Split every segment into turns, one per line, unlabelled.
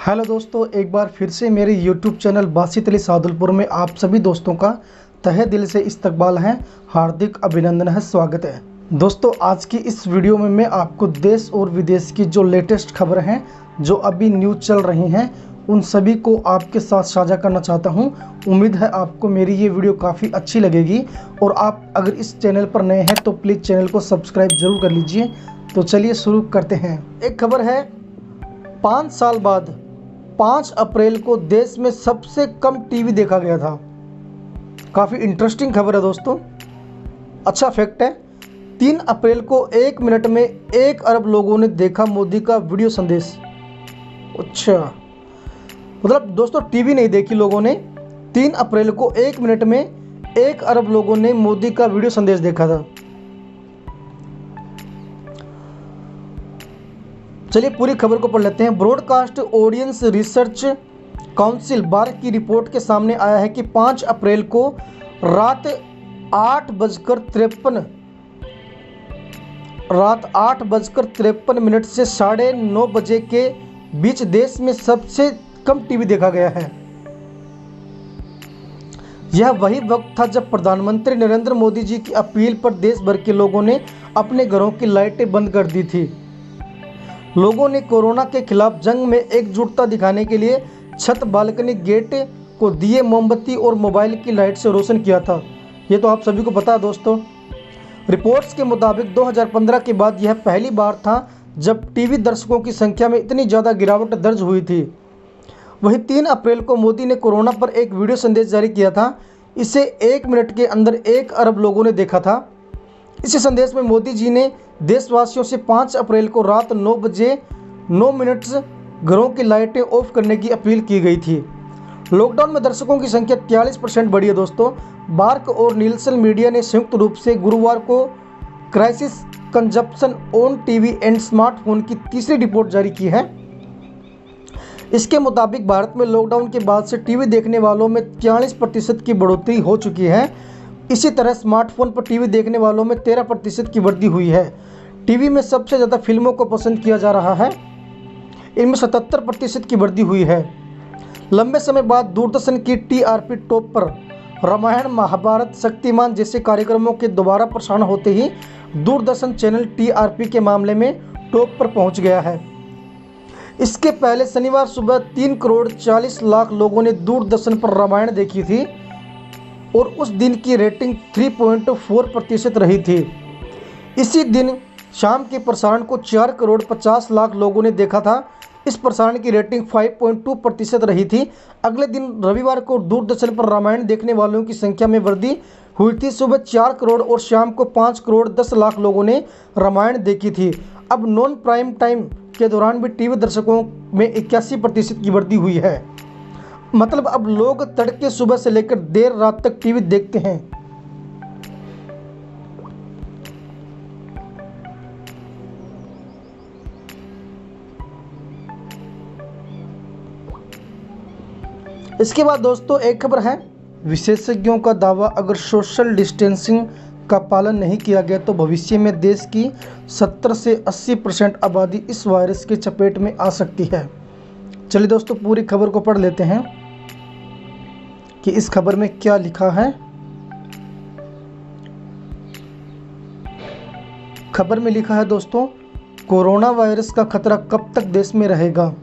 Hello दोस्तों, एक बार फिर से मेरे YouTube चैनल बासित अली सादुलपुर में आप सभी दोस्तों का तहे दिल से इस्तकबाल है, हार्दिक अभिनंदन है, स्वागत है। दोस्तों, आज की इस वीडियो में मैं आपको देश और विदेश की जो लेटेस्ट खबर हैं, जो अभी न्यूज़ चल रही हैं, उन सभी को आपके साथ साझा करना चाहता हूं। उम्मीद है आपको मेरी ये वीडियो काफ़ी अच्छी लगेगी और आप अगर इस चैनल पर नए हैं तो प्लीज़ चैनल को सब्सक्राइब जरूर कर लीजिए। तो चलिए शुरू करते हैं। एक खबर है, 5 साल बाद 5 अप्रैल को देश में सबसे कम टीवी देखा गया था। काफ़ी इंटरेस्टिंग खबर है दोस्तों। अच्छा फैक्ट है, 3 अप्रैल को 1 मिनट में 1 अरब लोगों ने देखा मोदी का वीडियो संदेश। अच्छा, मतलब दोस्तों टीवी नहीं देखी लोगों ने, 3 अप्रैल को 1 मिनट में 1 अरब लोगों ने मोदी का वीडियो संदेश देखा था। चलिए पूरी खबर को पढ़ लेते हैं। ब्रॉडकास्ट ऑडियंस रिसर्च काउंसिल बार की रिपोर्ट के सामने आया है कि 5 अप्रैल को रात 8:53 से 9:30 बजे के बीच देश में सबसे कम टीवी देखा गया है। यह वही वक्त था जब प्रधानमंत्री नरेंद्र मोदी जी की अपील पर देश भर के लोगों ने अपने घरों की लाइटें बंद कर दी थी। लोगों ने कोरोना के खिलाफ जंग में एकजुटता दिखाने के लिए छत, बालकनी, गेट को दिए, मोमबत्ती और मोबाइल की लाइट से रोशन किया था। ये तो आप सभी को पता है दोस्तों। रिपोर्ट्स के मुताबिक 2015 के बाद यह पहली बार था जब टीवी दर्शकों की संख्या में इतनी ज़्यादा गिरावट दर्ज हुई थी। वहीं 3 अप्रैल को मोदी ने कोरोना पर एक वीडियो संदेश जारी किया था। इसे 1 मिनट के अंदर 1 अरब लोगों ने देखा था। इसी संदेश में मोदी जी ने देशवासियों से 5 अप्रैल को रात 9:09 घरों की लाइटें ऑफ करने की अपील की गई थी। लॉकडाउन में दर्शकों की संख्या 43% बढ़ी है दोस्तों। बार्क और नीलसन मीडिया ने संयुक्त रूप से गुरुवार को crisis consumption on TV and smartphone की तीसरी रिपोर्ट जारी की है। इसके मुताबिक भारत में लॉकडाउन के बाद से टीवी देखने वालों में 43% की बढ़ोतरी हो चुकी है। इसी तरह स्मार्टफोन पर टीवी देखने वालों में 13% की वृद्धि हुई है। टीवी में सबसे ज़्यादा फिल्मों को पसंद किया जा रहा है, इनमें 77% की वृद्धि हुई है। लंबे समय बाद दूरदर्शन की टीआरपी टॉप पर रामायण, महाभारत, शक्तिमान जैसे कार्यक्रमों के दोबारा प्रसारण होते ही दूरदर्शन चैनल टीआरपी के मामले में टॉप पर पहुंच गया है। इसके पहले शनिवार सुबह 3,40,00,000 लोगों ने दूरदर्शन पर रामायण देखी थी और उस दिन की रेटिंग 3.4% रही थी। इसी दिन शाम के प्रसारण को 4,50,00,000 लोगों ने देखा था। इस प्रसारण की रेटिंग 5.2% रही थी। अगले दिन रविवार को दूरदर्शन पर रामायण देखने वालों की संख्या में वृद्धि हुई थी। सुबह 4 करोड़ और शाम को 5,10,00,000 लोगों ने रामायण देखी थी। अब नॉन प्राइम टाइम के दौरान भी टीवी दर्शकों में 81% की वृद्धि हुई है। मतलब अब लोग तड़के सुबह से लेकर देर रात तक टीवी देखते हैं। इसके बाद दोस्तों एक खबर है, विशेषज्ञों का दावा, अगर सोशल डिस्टेंसिंग का पालन नहीं किया गया तो भविष्य में देश की 70 से 80% आबादी इस वायरस की चपेट में आ सकती है। चलिए दोस्तों पूरी खबर को पढ़ लेते हैं कि इस खबर में क्या लिखा है। खबर में लिखा है दोस्तों, कोरोना वायरस का खतरा कब तक देश में रहेगा,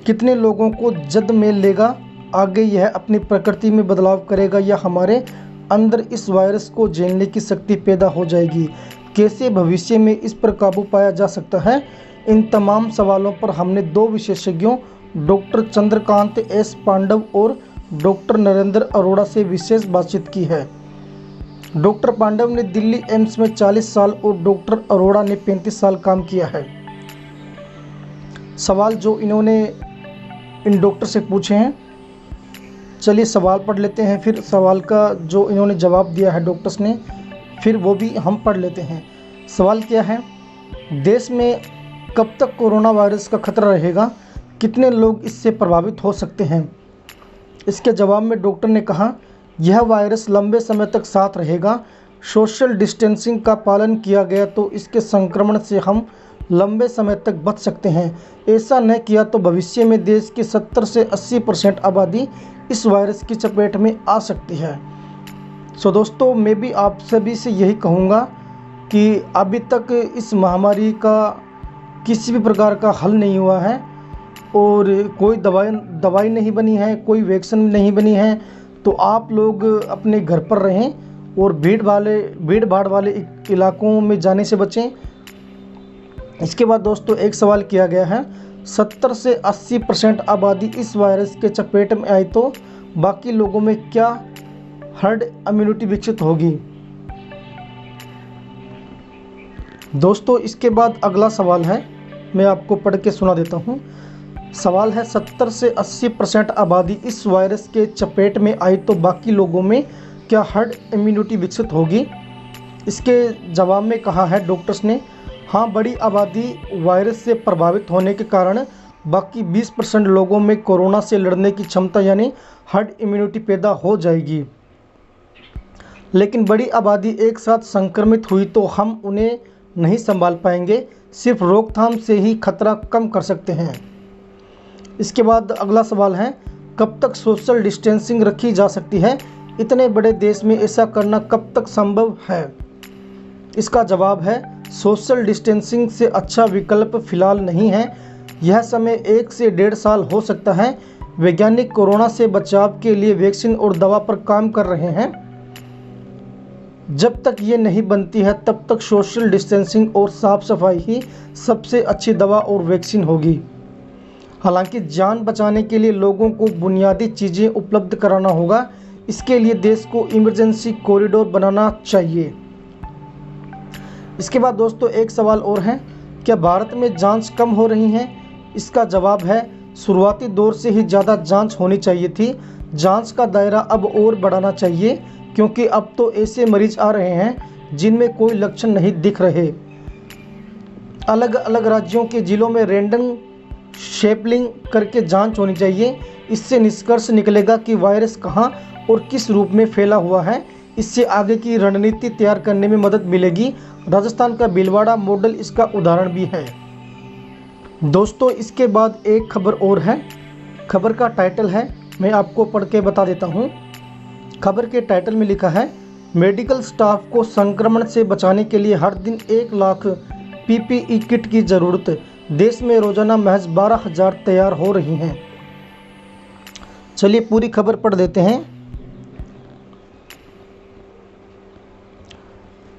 कितने लोगों को जद में लेगा, आगे यह अपनी प्रकृति में बदलाव करेगा या हमारे अंदर इस वायरस को झेलने की शक्ति पैदा हो जाएगी, कैसे भविष्य में इस पर काबू पाया जा सकता है। इन तमाम सवालों पर हमने 2 विशेषज्ञों डॉक्टर चंद्रकांत एस पांडव और डॉक्टर नरेंद्र अरोड़ा से विशेष बातचीत की है। डॉक्टर पांडव ने दिल्ली एम्स में 40 साल और डॉक्टर अरोड़ा ने 35 साल काम किया है। सवाल जो इन्होंने इन डॉक्टर से पूछे हैं, चलिए सवाल पढ़ लेते हैं, फिर सवाल का जो इन्होंने जवाब दिया है डॉक्टर्स ने, फिर वो भी हम पढ़ लेते हैं। सवाल क्या है, देश में कब तक कोरोना वायरस का खतरा रहेगा, कितने लोग इससे प्रभावित हो सकते हैं। इसके जवाब में डॉक्टर ने कहा, यह वायरस लंबे समय तक साथ रहेगा। सोशल डिस्टेंसिंग का पालन किया गया तो इसके संक्रमण से हम लंबे समय तक बच सकते हैं। ऐसा न किया तो भविष्य में देश की 70 से 80% आबादी इस वायरस की चपेट में आ सकती है। सो दोस्तों, मैं भी आप सभी से यही कहूँगा कि अभी तक इस महामारी का किसी भी प्रकार का हल नहीं हुआ है और कोई दवाई नहीं बनी है, कोई वैक्सीन नहीं बनी है। तो आप लोग अपने घर पर रहें और भीड़ भाड़ वाले इलाकों में जाने से बचें। इसके बाद दोस्तों एक सवाल किया गया है, 70 से 80% आबादी इस वायरस के चपेट में आई तो बाकी लोगों में क्या हर्ड इम्यूनिटी विकसित होगी। दोस्तों इसके बाद अगला सवाल है, मैं आपको पढ़ के सुना देता हूँ। सवाल है, 70 से 80% आबादी इस वायरस के चपेट में आई तो बाकी लोगों में क्या हर्ड इम्यूनिटी विकसित होगी। इसके जवाब में कहा है डॉक्टर्स ने, हाँ, बड़ी आबादी वायरस से प्रभावित होने के कारण बाकी 20% लोगों में कोरोना से लड़ने की क्षमता यानी हर्ड इम्यूनिटी पैदा हो जाएगी। लेकिन बड़ी आबादी एक साथ संक्रमित हुई तो हम उन्हें नहीं संभाल पाएंगे, सिर्फ रोकथाम से ही खतरा कम कर सकते हैं। इसके बाद अगला सवाल है, कब तक सोशल डिस्टेंसिंग रखी जा सकती है। इतने बड़े देश में ऐसा करना कब तक संभव है। इसका जवाब है, सोशल डिस्टेंसिंग से अच्छा विकल्प फिलहाल नहीं है। यह समय 1 से 1.5 साल हो सकता है। वैज्ञानिक कोरोना से बचाव के लिए वैक्सीन और दवा पर काम कर रहे हैं। जब तक ये नहीं बनती है तब तक सोशल डिस्टेंसिंग और साफ सफाई ही सबसे अच्छी दवा और वैक्सीन होगी। हालांकि जान बचाने के लिए लोगों को बुनियादी चीज़ें उपलब्ध कराना होगा। इसके लिए देश को इमरजेंसी कॉरिडोर बनाना चाहिए। इसके बाद दोस्तों एक सवाल और है, क्या भारत में जांच कम हो रही हैं। इसका जवाब है, शुरुआती दौर से ही ज़्यादा जांच होनी चाहिए थी। जांच का दायरा अब और बढ़ाना चाहिए क्योंकि अब तो ऐसे मरीज आ रहे हैं जिनमें कोई लक्षण नहीं दिख रहे। अलग अलग राज्यों के जिलों में रैंडम सैंपलिंग करके जांच होनी चाहिए। इससे निष्कर्ष निकलेगा कि वायरस कहां और किस रूप में फैला हुआ है। इससे आगे की रणनीति तैयार करने में मदद मिलेगी। राजस्थान का भीलवाड़ा मॉडल इसका उदाहरण भी है। दोस्तों इसके बाद एक खबर और है। खबर का टाइटल है, मैं आपको पढ़ के बता देता हूँ। खबर के टाइटल में लिखा है, मेडिकल स्टाफ को संक्रमण से बचाने के लिए हर दिन 1 लाख पीपीई किट की ज़रूरत। देश में रोजाना महज 12,000 तैयार हो रही हैं। चलिए पूरी खबर पढ़ देते हैं।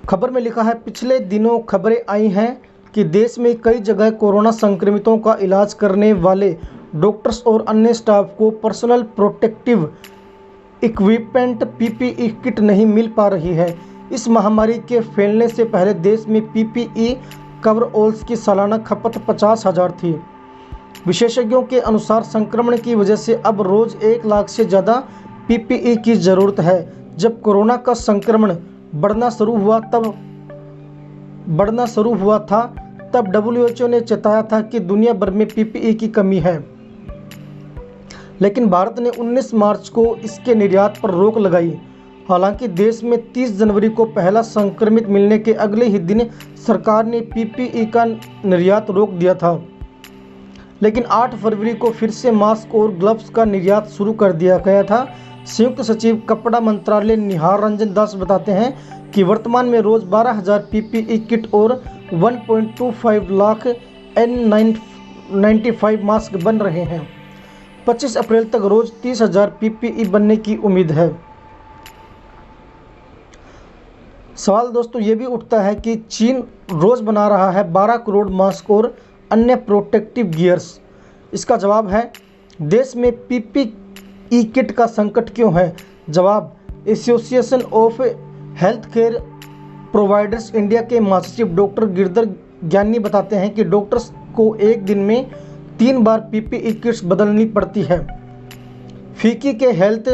खबर में लिखा है, पिछले दिनों खबरें आई हैं कि देश में कई जगह कोरोना संक्रमितों का इलाज करने वाले डॉक्टर्स और अन्य स्टाफ को personal protective equipment PPE kit नहीं मिल पा रही है। इस महामारी के फैलने से पहले देश में पीपीई कवरऑल्स की सालाना खपत 50,000 थी। विशेषज्ञों के अनुसार संक्रमण की वजह से अब रोज 1 लाख से ज़्यादा पीपीई की ज़रूरत है। जब कोरोना का संक्रमण बढ़ना शुरू हुआ था तब WHO ने चेताया था कि दुनिया भर में पीपीई की कमी है। लेकिन भारत ने 19 मार्च को इसके निर्यात पर रोक लगाई। हालांकि देश में 30 जनवरी को पहला संक्रमित मिलने के अगले ही दिन सरकार ने पीपीई का निर्यात रोक दिया था। लेकिन 8 फरवरी को फिर से मास्क और ग्लव्स का निर्यात शुरू कर दिया गया था। संयुक्त सचिव कपड़ा मंत्रालय निहार रंजन दास बताते हैं कि वर्तमान में रोज 12,000 पीपीई किट और 1.25 लाख N95 मास्क बन रहे हैं। 25 अप्रैल तक रोज 30,000 पीपीई बनने की उम्मीद है। सवाल दोस्तों ये भी उठता है कि चीन रोज बना रहा है 12 करोड़ मास्क और अन्य प्रोटेक्टिव गियर्स। इसका जवाब है, देश में पीपीई किट का संकट क्यों है। जवाब, association of health care providers India के महासचिव डॉक्टर गिरधर ज्ञानी बताते हैं कि डॉक्टर्स को एक दिन में 3 बार पीपीई किट्स बदलनी पड़ती है। फीकी के हेल्थ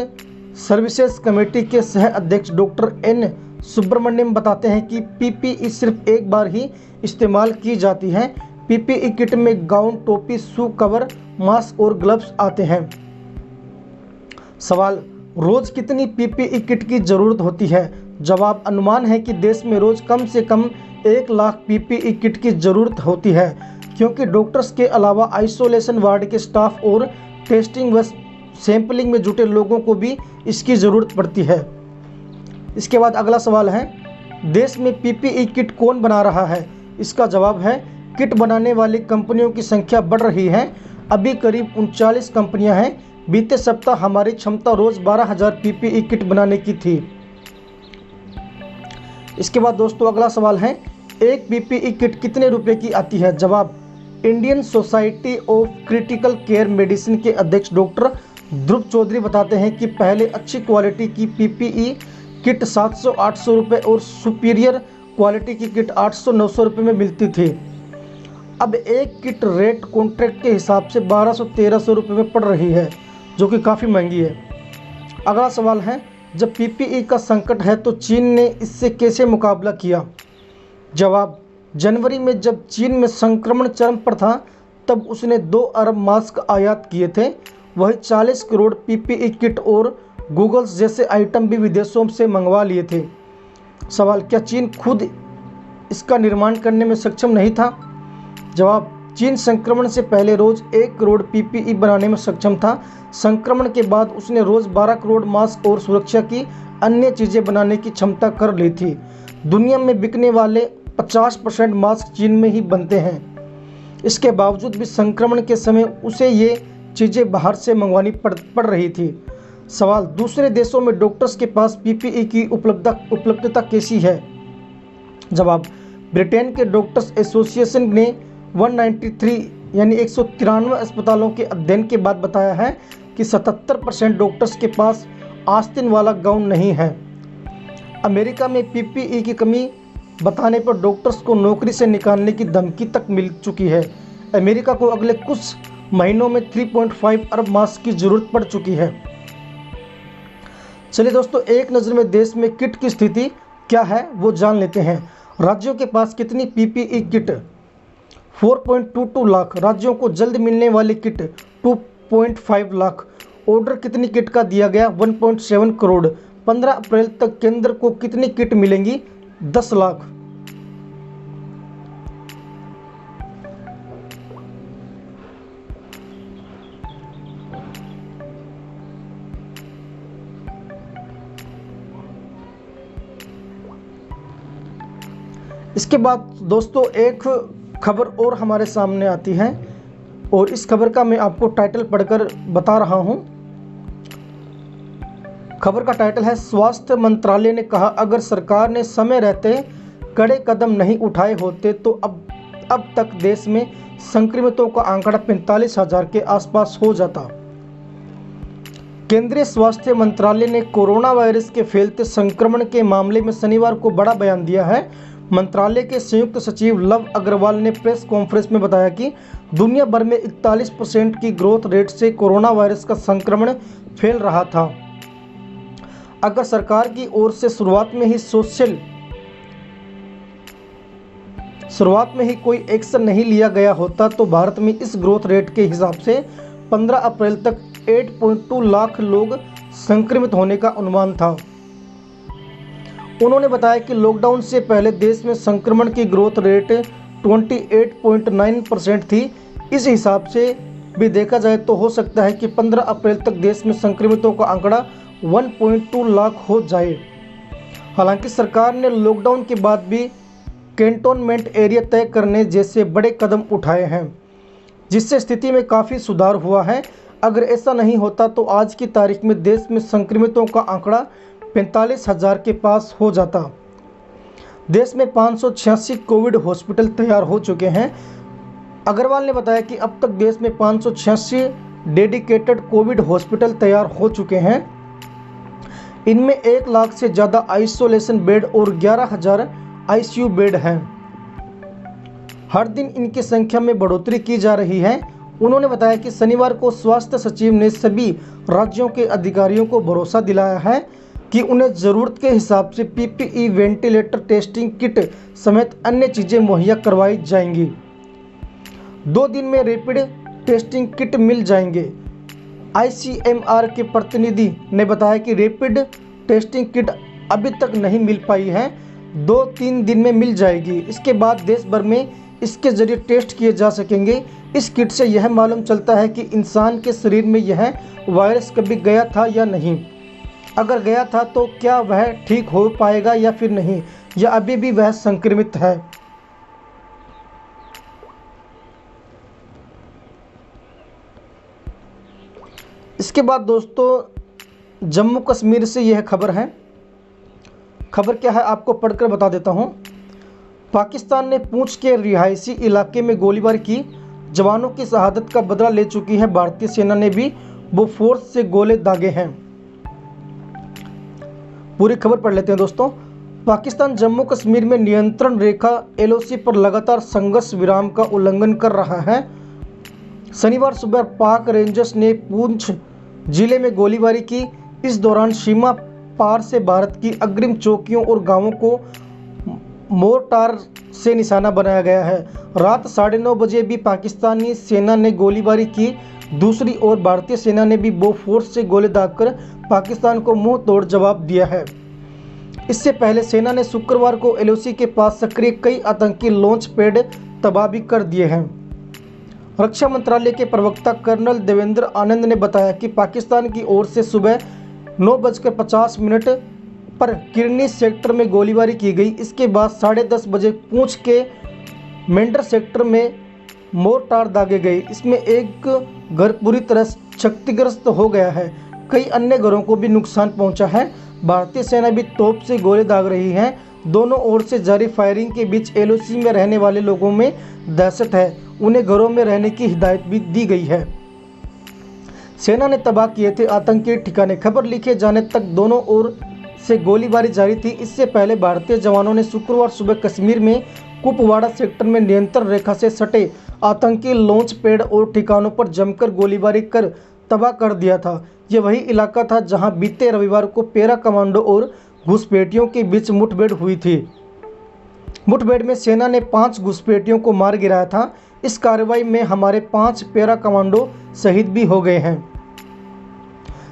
सर्विसेज कमेटी के सह अध्यक्ष डॉक्टर एन सुब्रमण्यम बताते हैं कि पीपीई सिर्फ एक बार ही इस्तेमाल की जाती है। पीपीई किट में गाउन, टोपी, शू कवर, मास्क और ग्लव्स आते हैं। सवाल, रोज कितनी पीपीई किट की जरूरत होती है। जवाब, अनुमान है कि देश में रोज कम से कम 1 लाख पीपीई किट की ज़रूरत होती है, क्योंकि डॉक्टर्स के अलावा आइसोलेशन वार्ड के स्टाफ और टेस्टिंग व सैंपलिंग में जुटे लोगों को भी इसकी ज़रूरत पड़ती है। इसके बाद अगला सवाल है, देश में पीपीई किट कौन बना रहा है? इसका जवाब है, किट बनाने वाली कंपनियों की संख्या बढ़ रही है। अभी करीब 39 कंपनियां हैं। बीते सप्ताह हमारी क्षमता रोज़ 12,000 पीपीई किट बनाने की थी। इसके बाद दोस्तों अगला सवाल है, एक पीपीई किट कितने रुपए की आती है? जवाब, Indian society of critical care medicine के अध्यक्ष डॉक्टर ध्रुव चौधरी बताते हैं कि पहले अच्छी क्वालिटी की पीपीई किट 700-800 रुपये और सुपीरियर क्वालिटी की किट 800-900 रुपये में मिलती थी। अब एक किट रेट कॉन्ट्रैक्ट के हिसाब से 1200-1300 रुपये में पड़ रही है, जो कि काफ़ी महंगी है। अगला सवाल है, जब पीपीई का संकट है तो चीन ने इससे कैसे मुकाबला किया? जवाब, जनवरी में जब चीन में संक्रमण चरम पर था तब उसने 2 अरब मास्क आयात किए थे। वही 40 करोड़ पीपीई किट और गूगल्स जैसे आइटम भी विदेशों से मंगवा लिए थे। सवाल, क्या चीन खुद इसका निर्माण करने में सक्षम नहीं था? जवाब, चीन संक्रमण से पहले रोज़ 1 करोड़ पीपीई बनाने में सक्षम था। संक्रमण के बाद उसने रोज़ 12 करोड़ मास्क और सुरक्षा की अन्य चीज़ें बनाने की क्षमता कर ली थी। दुनिया में बिकने वाले 50% मास्क चीन में ही बनते हैं। इसके बावजूद भी संक्रमण के समय उसे ये चीज़ें बाहर से मंगवानी पड़ रही थी। सवाल, दूसरे देशों में डॉक्टर्स के पास पीपीई की उपलब्धता कैसी है? जवाब, ब्रिटेन के डॉक्टर्स एसोसिएशन ने 193 यानी 193 अस्पतालों के अध्ययन के बाद बताया है कि 77% डॉक्टर्स के पास आस्तीन वाला गाउन नहीं है। अमेरिका में पीपीई की कमी बताने पर डॉक्टर्स को नौकरी से निकालने की धमकी तक मिल चुकी है। अमेरिका को अगले कुछ महीनों में 3.5 अरब मास्क की जरूरत पड़ चुकी है। चलिए दोस्तों, एक नज़र में देश में किट की स्थिति क्या है वो जान लेते हैं। राज्यों के पास कितनी पीपीई किट? 4.22 लाख। राज्यों को जल्द मिलने वाली किट 2.5 लाख। ऑर्डर कितनी किट का दिया गया? 1.7 करोड़। 15 अप्रैल तक केंद्र को कितनी किट मिलेंगी? 10 लाख। इसके बाद दोस्तों एक खबर और हमारे सामने आती है और इस खबर का मैं आपको टाइटल पढ़कर बता रहा हूं। खबर का टाइटल है, स्वास्थ्य मंत्रालय ने कहा अगर सरकार ने समय रहते कड़े कदम नहीं उठाए होते तो अब तक देश में संक्रमितों का आंकड़ा 45,000 के आसपास हो जाता। केंद्रीय स्वास्थ्य मंत्रालय ने कोरोना वायरस के फैलते संक्रमण के मामले में शनिवार को बड़ा बयान दिया है। मंत्रालय के संयुक्त सचिव लव अग्रवाल ने प्रेस कॉन्फ्रेंस में बताया कि दुनिया भर में 41% की ग्रोथ रेट से कोरोना वायरस का संक्रमण फैल रहा था। अगर सरकार की ओर से शुरुआत में ही कोई एक्शन नहीं लिया गया होता तो भारत में इस ग्रोथ रेट के हिसाब से 15 अप्रैल तक 8.2 लाख लोग संक्रमित होने का अनुमान था। उन्होंने बताया कि लॉकडाउन से पहले देश में संक्रमण की ग्रोथ रेट 28.9% थी। इस हिसाब से भी देखा जाए तो हो सकता है कि 15 अप्रैल तक देश में संक्रमितों का आंकड़ा 1.2 लाख हो जाए। हालांकि सरकार ने लॉकडाउन के बाद भी कैंटोनमेंट एरिया तय करने जैसे बड़े कदम उठाए हैं, जिससे स्थिति में काफ़ी सुधार हुआ है। अगर ऐसा नहीं होता तो आज की तारीख में देश में संक्रमितों का आंकड़ा 45,000 के पास हो जाता। देश में 586 कोविड हॉस्पिटल तैयार हो चुके हैं। अग्रवाल ने बताया कि अब तक देश में 586 डेडिकेटेड कोविड हॉस्पिटल तैयार हो चुके हैं। इनमें 1 लाख से ज़्यादा आइसोलेशन बेड और 11,000 आईसीयू बेड हैं। हर दिन इनकी संख्या में बढ़ोतरी की जा रही है। उन्होंने बताया कि शनिवार को स्वास्थ्य सचिव ने सभी राज्यों के अधिकारियों को भरोसा दिलाया है कि उन्हें ज़रूरत के हिसाब से पीपीई, वेंटिलेटर, टेस्टिंग किट समेत अन्य चीज़ें मुहैया करवाई जाएंगी। 2 दिन में रैपिड टेस्टिंग किट मिल जाएंगे। आईसीएमआर के प्रतिनिधि ने बताया कि रैपिड टेस्टिंग किट अभी तक नहीं मिल पाई है, 2-3 दिन में मिल जाएगी। इसके बाद देश भर में इसके ज़रिए टेस्ट किए जा सकेंगे। इस किट से यह मालूम चलता है कि इंसान के शरीर में यह वायरस कभी गया था या नहीं। अगर गया था तो क्या वह ठीक हो पाएगा या फिर नहीं, या अभी भी वह संक्रमित है। इसके बाद दोस्तों जम्मू कश्मीर से यह खबर है। खबर क्या है आपको पढ़कर बता देता हूँ। पाकिस्तान ने पूंछ के रिहायशी इलाके में गोलीबारी की, जवानों की शहादत का बदला ले चुकी है भारतीय सेना ने भी बोफोर्स से गोले दागे हैं। पूरी खबर पढ़ लेते हैं दोस्तों। पाकिस्तान जम्मू कश्मीर में नियंत्रण रेखा LOC पर लगातार संघर्ष विराम का उल्लंघन कर रहा है। शनिवार सुबह पाक रेंजर्स ने पूंछ जिले में गोलीबारी की। इस दौरान सीमा पार से भारत की अग्रिम चौकियों और गांवों को मोर्टार से निशाना बनाया गया है। रात 9:30 बजे भी पाकिस्तानी सेना ने गोलीबारी की। दूसरी ओर भारतीय सेना ने भी बोफोर्स से गोले दागकर पाकिस्तान को मुंह तोड़ जवाब दिया है। इससे पहले सेना ने शुक्रवार को LOC के पास सक्रिय कई आतंकी लॉन्च पैड तबाह भी कर दिए हैं। रक्षा मंत्रालय के प्रवक्ता कर्नल देवेंद्र आनंद ने बताया कि पाकिस्तान की ओर से सुबह 9:50 पर किरनी सेक्टर में गोलीबारी की गई। इसके बाद 10:30 बजे पूंछ के मेंढर सेक्टर में मोर्टार दागे गए। इसमें एक घर पूरी तरह क्षतिग्रस्त हो गया है। कई अन्य घरों को भी नुकसान पहुंचा है। भारतीय सेना भी तोप से गोले दाग रही है। दोनों ओर से जारी फायरिंग के बीच LOC में रहने वाले लोगों में दहशत है। उन्हें घरों में रहने की हिदायत भी दी गई है। सेना ने तबाह किए थे आतंकी ठिकाने। खबर लिखे जाने तक दोनों ओर से गोलीबारी जारी थी। इससे पहले भारतीय जवानों ने शुक्रवार सुबह कश्मीर में कुपवाड़ा सेक्टर में नियंत्रण रेखा से सटे आतंकी लॉन्च पैड और ठिकानों पर जमकर गोलीबारी कर तबाह कर दिया था। यह वही इलाका था जहां बीते रविवार को पैरा कमांडो और घुसपैठियों के बीच मुठभेड़ हुई थी। मुठभेड़ में सेना ने 5 घुसपैठियों को मार गिराया था। इस कार्रवाई में हमारे 5 पैरा कमांडो शहीद भी हो गए हैं।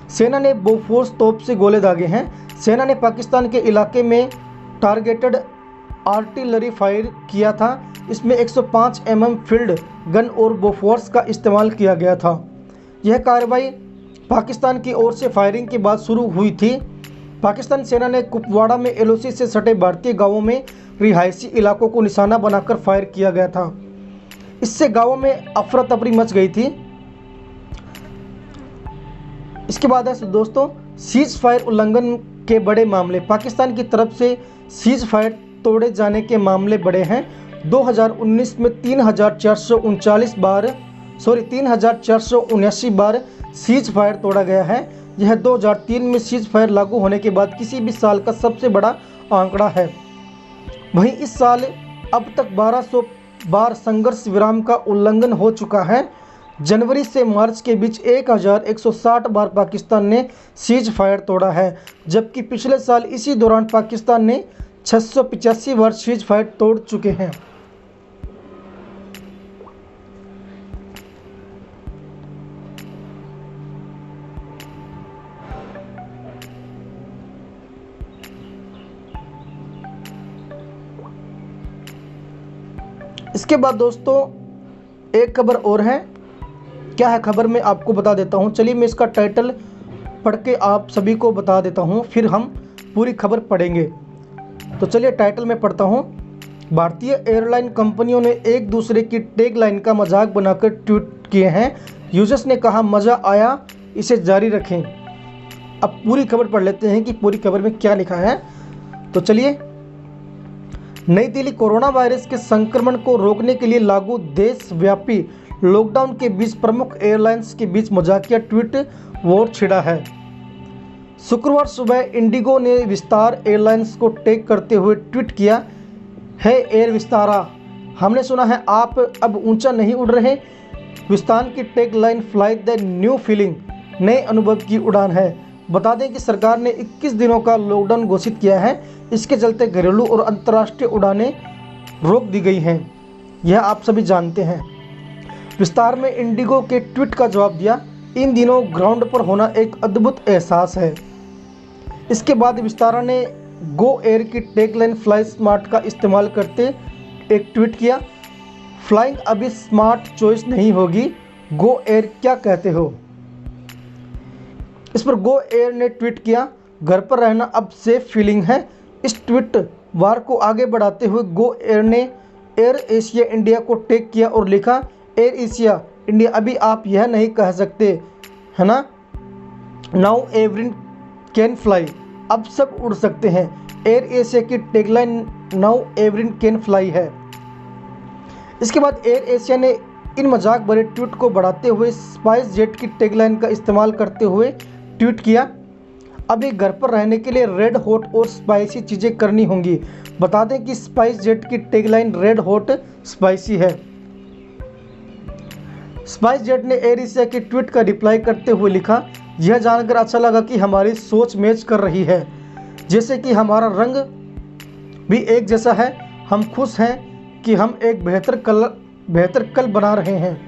सेना ने बोफोर्स तोप से गोले दागे हैं। सेना ने पाकिस्तान के इलाके में टारगेटेड आर्टिलरी फायर किया था। इसमें 105 mm फील्ड गन और बोफोर्स का इस्तेमाल किया गया था। यह कार्रवाई पाकिस्तान की ओर से फायरिंग के बाद शुरू हुई थी। पाकिस्तान सेना ने कुपवाड़ा में LOC से सटे भारतीय गांवों में रिहायशी इलाकों को निशाना बनाकर फायर किया गया था। इससे गांवों में अफरा तफरी मच गई थी। इसके बाद है दोस्तों सीज फायर उल्लंघन के बड़े मामले। पाकिस्तान की तरफ से सीज फायर तोड़े जाने के मामले बढ़े हैं। 2019 में 3,479 बार सीज फायर तोड़ा गया है। यह 2003 में सीज फायर लागू होने के बाद किसी भी साल का सबसे बड़ा आंकड़ा है। वहीं इस साल अब तक 1200 बार संघर्ष विराम का उल्लंघन हो चुका है। जनवरी से मार्च के बीच 1160 बार पाकिस्तान ने सीज फायर तोड़ा है, जबकि पिछले साल इसी दौरान पाकिस्तान ने 685 बार सीज फायर तोड़ चुके हैं। इसके बाद दोस्तों एक खबर और है। क्या है खबर मैं आपको बता देता हूं। चलिए मैं इसका टाइटल पढ़ के आप सभी को बता देता हूं, फिर हम पूरी खबर पढ़ेंगे। तो चलिए टाइटल में पढ़ता हूं। भारतीय एयरलाइन कंपनियों ने एक दूसरे की टैग लाइन का मजाक बनाकर ट्वीट किए हैं। यूजर्स ने कहा मज़ा आया, इसे जारी रखें। अब पूरी खबर पढ़ लेते हैं कि पूरी खबर में क्या लिखा है। तो चलिए। नई दिल्ली कोरोना वायरस के संक्रमण को रोकने के लिए लागू देशव्यापी लॉकडाउन के बीच प्रमुख एयरलाइंस के बीच मजाकिया ट्वीट वॉर छिड़ा है। शुक्रवार सुबह इंडिगो ने विस्तार एयरलाइंस को टैग करते हुए ट्वीट किया है, एयर विस्तारा, हमने सुना है आप अब ऊंचा नहीं उड़ रहे। विस्तार की tag line fly the new feeling, नए अनुभव की उड़ान है। बता दें कि सरकार ने 21 दिनों का लॉकडाउन घोषित किया है। इसके चलते घरेलू और अंतर्राष्ट्रीय उड़ानें रोक दी गई हैं, यह आप सभी जानते हैं। विस्तार में इंडिगो के ट्वीट का जवाब दिया, इन दिनों ग्राउंड पर होना एक अद्भुत एहसास है। इसके बाद विस्तारा ने गो एयर की टैगलाइन फ्लाई स्मार्ट का इस्तेमाल करते एक ट्वीट किया। फ्लाइंग अभी स्मार्ट चॉइस नहीं होगी, गो एयर क्या कहते हो। इस पर गो एयर ने ट्वीट किया, घर पर रहना अब सेफ फीलिंग है। इस ट्वीट वार को आगे बढ़ाते हुए गो एयर ने एयर एशिया इंडिया को टैग किया और लिखा, एयर एशिया इंडिया अभी आप यह नहीं कह सकते है ना, नाउ एवरीवन कैन फ्लाई, अब सब उड़ सकते हैं। एयर एशिया की tagline now everyone can fly है। इसके बाद एयर एशिया ने इन मजाक भरे ट्वीट को बढ़ाते हुए स्पाइस जेट की टैगलाइन का इस्तेमाल करते हुए ट्वीट किया, अभी घर पर रहने के लिए रेड हॉट और स्पाइसी चीज़ें करनी होंगी। बता दें कि स्पाइस जेट की टैगलाइन रेड हॉट स्पाइसी है। स्पाइस जेट ने एयर एशिया के ट्वीट का रिप्लाई करते हुए लिखा, यह जानकर अच्छा लगा कि हमारी सोच मैच कर रही है, जैसे कि हमारा रंग भी एक जैसा है। हम खुश हैं कि हम एक बेहतर कल बना रहे हैं।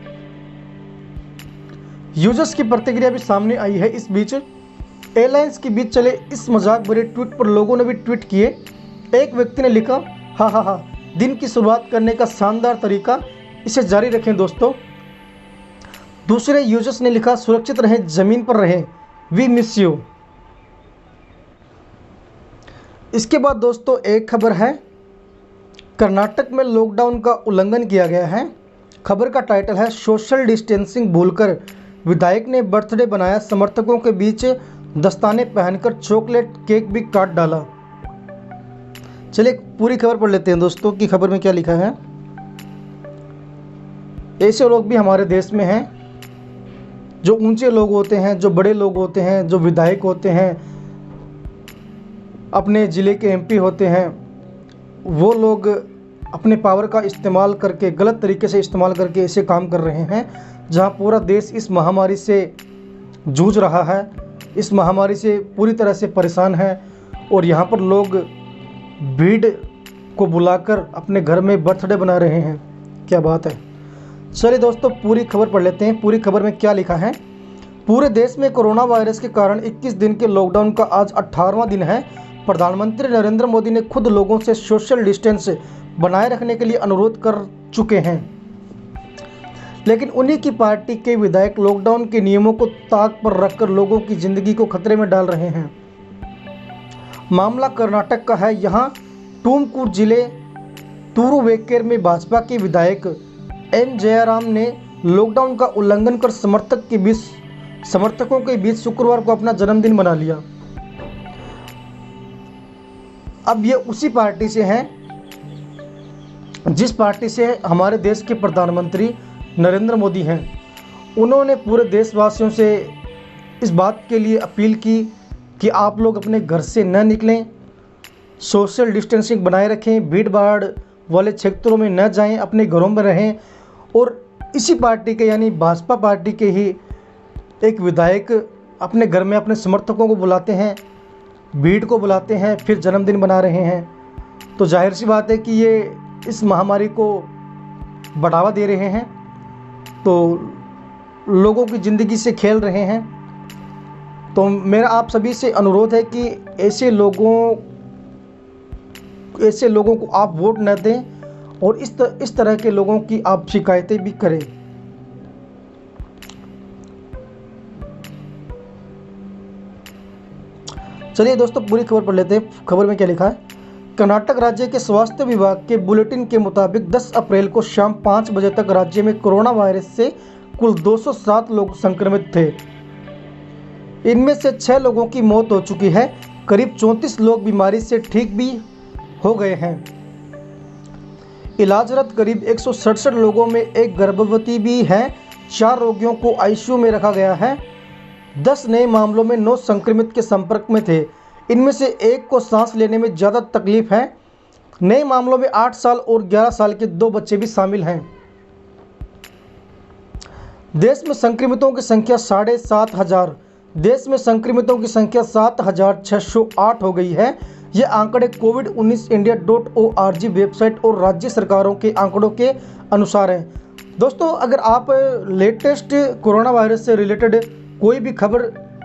यूजर्स की प्रतिक्रिया भी सामने आई है। इस बीच एयरलाइंस के बीच चले इस मजाक भरे ट्वीट पर लोगों ने भी ट्वीट किए। एक व्यक्ति ने लिखा, हा, दिन की शुरुआत करने का शानदार तरीका, इसे जारी रखें दोस्तों। दूसरे यूजर्स ने लिखा, सुरक्षित रहें, जमीन पर रहें, वी मिस यू। इसके बाद दोस्तों एक खबर है, कर्नाटक में लॉकडाउन का उल्लंघन किया गया है। खबर का टाइटल है, सोशल डिस्टेंसिंग भूलकर विधायक ने बर्थडे बनाया, समर्थकों के बीच दस्ताने पहनकर चॉकलेट केक भी काट डाला। चलिए पूरी खबर पढ़ लेते हैं दोस्तों कि खबर में क्या लिखा है। ऐसे लोग भी हमारे देश में हैं जो ऊंचे लोग होते हैं, जो बड़े लोग होते हैं, जो विधायक होते हैं, अपने ज़िले के एमपी होते हैं। वो लोग अपने पावर का इस्तेमाल करके, गलत तरीके से इस्तेमाल करके ऐसे काम कर रहे हैं जहां पूरा देश इस महामारी से जूझ रहा है, इस महामारी से पूरी तरह से परेशान है। और यहाँ पर लोग भीड़ को बुलाकर अपने घर में बर्थडे बना रहे हैं। क्या बात है। चलिए दोस्तों पूरी खबर पढ़ लेते हैं। पूरी खबर में क्या लिखा है। पूरे देश में कोरोना वायरस के कारण 21 दिन के लॉकडाउन का आज 18वां दिन है। प्रधानमंत्री नरेंद्र मोदी ने खुद लोगों से सोशल डिस्टेंस बनाए रखने के लिए अनुरोध कर चुके हैं, लेकिन उन्हीं की पार्टी के विधायक लॉकडाउन के नियमों को ताक पर रखकर लोगों की जिंदगी को खतरे में डाल रहे हैं। मामला कर्नाटक का है। यहाँ टुमकुर जिले तुरुवेकेर में भाजपा के विधायक एन जयराम ने लॉकडाउन का उल्लंघन कर समर्थकों के बीच शुक्रवार को अपना जन्मदिन मना लिया। अब ये उसी पार्टी से हैं जिस पार्टी से हमारे देश के प्रधानमंत्री नरेंद्र मोदी हैं। उन्होंने पूरे देशवासियों से इस बात के लिए अपील की कि आप लोग अपने घर से न निकलें, सोशल डिस्टेंसिंग बनाए रखें, भीड़ भाड़ वाले क्षेत्रों में न जाएं, अपने घरों में रहें। और इसी पार्टी के यानी भाजपा पार्टी के ही एक विधायक अपने घर में अपने समर्थकों को बुलाते हैं, भीड़ को बुलाते हैं, फिर जन्मदिन बना रहे हैं। तो जाहिर सी बात है कि ये इस महामारी को बढ़ावा दे रहे हैं, तो लोगों की ज़िंदगी से खेल रहे हैं। तो मेरा आप सभी से अनुरोध है कि ऐसे लोगों को आप वोट न दें और इस तरह के लोगों की आप शिकायतें भी करें। चलिए दोस्तों पूरी खबर पढ़ लेते हैं। खबर में क्या लिखा है। कर्नाटक राज्य के स्वास्थ्य विभाग के बुलेटिन के मुताबिक 10 अप्रैल को शाम 5 बजे तक राज्य में कोरोना वायरस से कुल 207 लोग संक्रमित थे। इनमें से 6 लोगों की मौत हो चुकी है। करीब 34 लोग बीमारी से ठीक भी हो गए हैं। इलाजरत करीब 167 लोगों में एक गर्भवती भी है। 4 रोगियों को आईसीयू में रखा गया है। 10 नए मामलों में 9 संक्रमित के संपर्क में थे। इनमें से एक को सांस लेने में ज़्यादा तकलीफ है। नए मामलों में 8 साल और 11 साल के 2 बच्चे भी शामिल हैं। देश में संक्रमितों की संख्या 7,500 देश में संक्रमितों की संख्या 7,608 हो गई है। ये आंकड़े covid19india.org वेबसाइट और राज्य सरकारों के आंकड़ों के अनुसार हैं। दोस्तों अगर आप लेटेस्ट कोरोना वायरस से रिलेटेड कोई भी खबर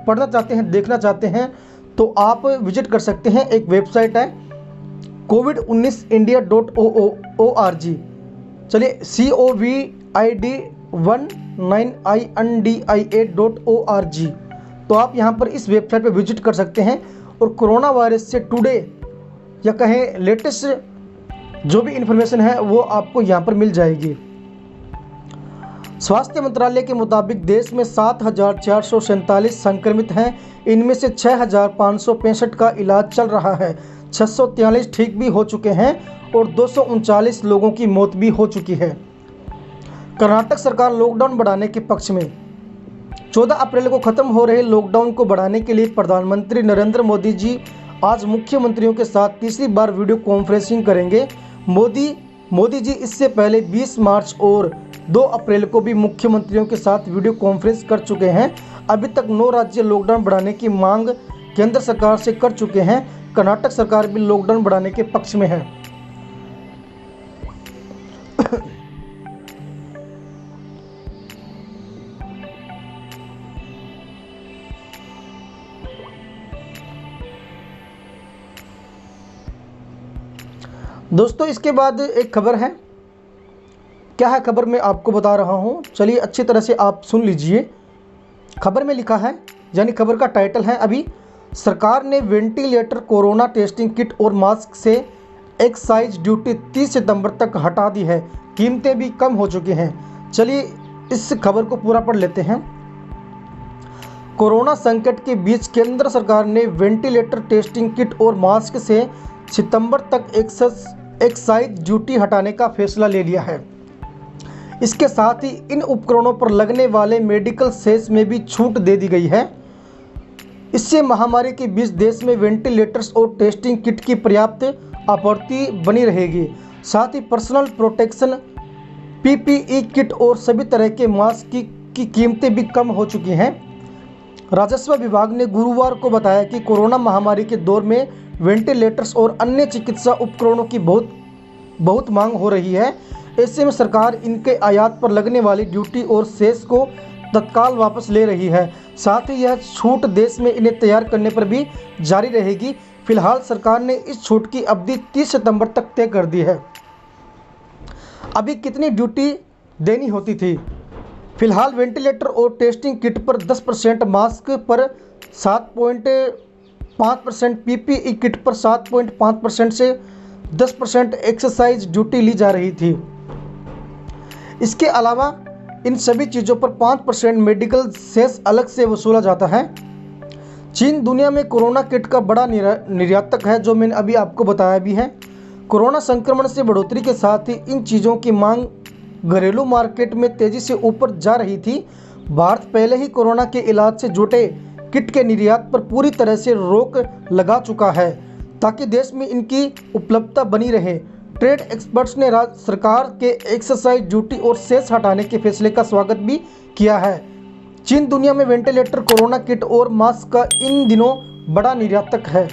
पढ़ना चाहते हैं, देखना चाहते हैं, तो आप विजिट कर सकते हैं। एक वेबसाइट है covid19india.org। चलिए covid19india.org। तो आप यहाँ पर इस वेबसाइट पर विजिट कर सकते हैं और कोरोना वायरस से टुडे या कहें लेटेस्ट जो भी इन्फॉर्मेशन है वो आपको यहाँ पर मिल जाएगी। स्वास्थ्य मंत्रालय के मुताबिक देश में 7,447 संक्रमित हैं। इनमें से 6,565 का इलाज चल रहा है, 643 ठीक भी हो चुके हैं और 239 लोगों की मौत भी हो चुकी है। कर्नाटक सरकार लॉकडाउन बढ़ाने के पक्ष में। 14 अप्रैल को खत्म हो रहे लॉकडाउन को बढ़ाने के लिए प्रधानमंत्री नरेंद्र मोदी जी आज मुख्यमंत्रियों के साथ तीसरी बार वीडियो कॉन्फ्रेंसिंग करेंगे। मोदी जी इससे पहले 20 मार्च और 2 अप्रैल को भी मुख्यमंत्रियों के साथ वीडियो कॉन्फ्रेंस कर चुके हैं। अभी तक 9 राज्य लॉकडाउन बढ़ाने की मांग केंद्र सरकार से कर चुके हैं। कर्नाटक सरकार भी लॉकडाउन बढ़ाने के पक्ष में है। दोस्तों इसके बाद एक खबर है। क्या है खबर, मैं आपको बता रहा हूं, चलिए अच्छी तरह से आप सुन लीजिए। खबर में लिखा है, यानी खबर का टाइटल है, अभी सरकार ने वेंटिलेटर, कोरोना टेस्टिंग किट और मास्क से एक्साइज ड्यूटी 30 सितंबर तक हटा दी है, कीमतें भी कम हो चुकी हैं। चलिए इस खबर को पूरा पढ़ लेते हैं। कोरोना संकट के बीच केंद्र सरकार ने वेंटिलेटर, टेस्टिंग किट और मास्क से सितंबर तक एक्साइज ड्यूटी हटाने का फैसला ले लिया है। इसके साथ ही इन उपकरणों पर लगने वाले मेडिकल सेस में भी छूट दे दी गई है। इससे महामारी के बीच देश में वेंटिलेटर्स और टेस्टिंग किट की पर्याप्त आपूर्ति बनी रहेगी। साथ ही पर्सनल प्रोटेक्शन पीपीई किट और सभी तरह के मास्क की कीमतें भी कम हो चुकी हैं। राजस्व विभाग ने गुरुवार को बताया कि कोरोना महामारी के दौर में वेंटिलेटर्स और अन्य चिकित्सा उपकरणों की बहुत मांग हो रही है। ऐसे में सरकार इनके आयात पर लगने वाली ड्यूटी और सेस को तत्काल वापस ले रही है। साथ ही यह छूट देश में इन्हें तैयार करने पर भी जारी रहेगी। फिलहाल सरकार ने इस छूट की अवधि 30 सितंबर तक तय कर दी है। अभी कितनी ड्यूटी देनी होती थी? फिलहाल वेंटिलेटर और टेस्टिंग किट पर 10%, मास्क पर 7.5%, पीपीई किट पर 7.5% से 10% एक्साइज ड्यूटी ली जा रही थी। इसके अलावा इन सभी चीज़ों पर 5% मेडिकल सेस अलग से वसूला जाता है। चीन दुनिया में कोरोना किट का बड़ा निर्यातक है, जो मैंने अभी आपको बताया भी है। कोरोना संक्रमण से बढ़ोतरी के साथ ही इन चीज़ों की मांग घरेलू मार्केट में तेज़ी से ऊपर जा रही थी। भारत पहले ही कोरोना के इलाज से जुटे किट के निर्यात पर पूरी तरह से रोक लगा चुका है, ताकि देश में इनकी उपलब्धता बनी रहे। ट्रेड एक्सपर्ट्स ने सरकार के एक्साइज ड्यूटी और सेस हटाने के फैसले का स्वागत भी किया है। चीन दुनिया में वेंटिलेटर, कोरोना किट और मास्क का इन दिनों बड़ा निर्यातक है।